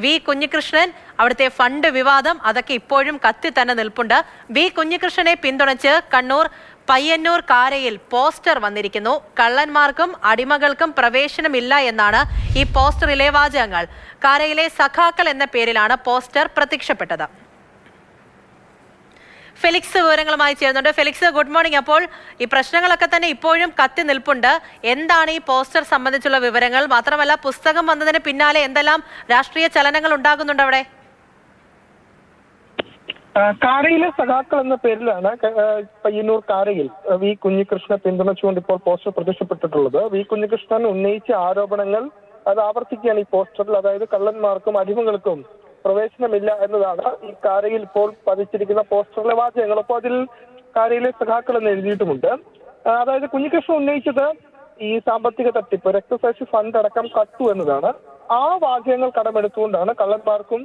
V Kunhikrishnan അവിടുത്തെ fund വിവാദം അതൊക്കെ ഇപ്പോഴും കത്തി തന്നെ നിൽപ്പുണ്ട്. വി കുഞ്ഞികൃഷ്ണനെ പിന്തുണച്ച് കണ്ണൂർ പയ്യന്നൂർ കാരയിൽ പോസ്റ്റർ വന്നിരിക്കുന്നു. കള്ളന്മാർക്കും അടിമകൾക്കും പ്രവേശനമില്ല എന്നാണ് ഈ പോസ്റ്ററിലെ വാചകങ്ങൾ. കാരയിലെ സഖാക്കൾ എന്ന പേരിലാണ് പോസ്റ്റർ പ്രത്യക്ഷപ്പെട്ടത്. ഫെലിക്സ് വിവരങ്ങളുമായി ചേരുന്നുണ്ട്. Felix, good morning. അപ്പോൾ ഈ പ്രശ്നങ്ങളൊക്കെ തന്നെ ഇപ്പോഴും കത്തി നിൽപ്പുണ്ട്. എന്താണ് ഈ പോസ്റ്റർ സംബന്ധിച്ചുള്ള വിവരങ്ങൾ? മാത്രമല്ല, പുസ്തകം വന്നതിന് പിന്നാലെ എന്തെല്ലാം രാഷ്ട്രീയ ചലനങ്ങൾ ഉണ്ടാകുന്നുണ്ട് അവിടെ? കാരയിലെ സഖാക്കൾ എന്ന പേരിലാണ് പയ്യന്നൂർ കാരയിൽ വി കുഞ്ഞികൃഷ്ണനെ പിന്തുണച്ചുകൊണ്ട് ഇപ്പോൾ പോസ്റ്റർ പ്രത്യക്ഷപ്പെട്ടിട്ടുള്ളത്. വി കുഞ്ഞികൃഷ്ണൻ ഉന്നയിച്ച ആരോപണങ്ങൾ അത് ആവർത്തിക്കുകയാണ് ഈ പോസ്റ്ററിൽ. അതായത് കള്ളന്മാർക്കും അടിമകൾക്കും പ്രവേശനമില്ല എന്നതാണ് ഈ കാരയിൽ ഇപ്പോൾ പതിച്ചിരിക്കുന്ന പോസ്റ്ററിലെ വാചകങ്ങൾ. അപ്പോൾ അതിൽ കാരയിലെ സഖാക്കൾ എന്ന് എഴുതിയിട്ടുമുണ്ട്. അതായത് കുഞ്ഞികൃഷ്ണൻ ഉന്നയിച്ചത് ഈ സാമ്പത്തിക തട്ടിപ്പ്, രക്തസാക്ഷി ഫണ്ട് അടക്കം കട്ടു എന്നതാണ്. ആ വാചകങ്ങൾ കടമെടുത്തുകൊണ്ടാണ് കള്ളന്മാർക്കും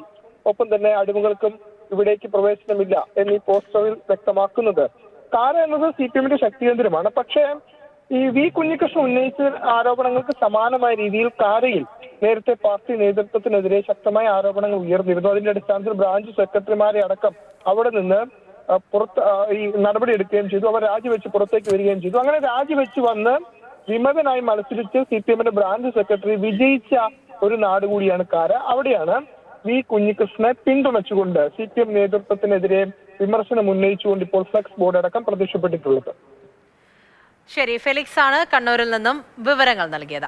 ഒപ്പം തന്നെ അടിമകൾക്കും ഇവിടേക്ക് പ്രവേശനമില്ല എന്നീ പോസ്റ്ററിൽ വ്യക്തമാക്കുന്നത്. കാര എന്നത് CPM-ന്റെ ശക്തി കേന്ദ്രമാണ്. പക്ഷേ ഈ വി കുഞ്ഞികൃഷ്ണൻ ഉന്നയിച്ച ആരോപണങ്ങൾക്ക് സമാനമായ രീതിയിൽ കാരയിൽ നേരത്തെ പാർട്ടി നേതൃത്വത്തിനെതിരെ ശക്തമായ ആരോപണങ്ങൾ ഉയർന്നിരുന്നു. അതിന്റെ അടിസ്ഥാനത്തിൽ ബ്രാഞ്ച് സെക്രട്ടറിമാരെ അടക്കം അവിടെ നിന്ന് ഈ നടപടി എടുക്കുകയും ചെയ്തു. അവർ രാജിവെച്ച് പുറത്തേക്ക് വരികയും ചെയ്തു. അങ്ങനെ രാജിവെച്ച് വന്ന് വിമതനായി മത്സരിച്ച് CPM-ന്റെ ബ്രാഞ്ച് സെക്രട്ടറി വിജയിച്ച ഒരു നാട് കൂടിയാണ് കാര. അവിടെയാണ് വി കുഞ്ഞികൃഷ്ണനെ പിന്തുണച്ചുകൊണ്ട് CPM നേതൃത്വത്തിനെതിരെ വിമർശനം ഉന്നയിച്ചുകൊണ്ട് ഇപ്പോൾ ഫ്ലെക്സ് ബോർഡ് അടക്കം പ്രത്യക്ഷപ്പെട്ടിട്ടുള്ളത്. ശരി, ഫെലിക്സ് ആണ് കണ്ണൂരിൽ നിന്നും വിവരങ്ങൾ നൽകിയത്.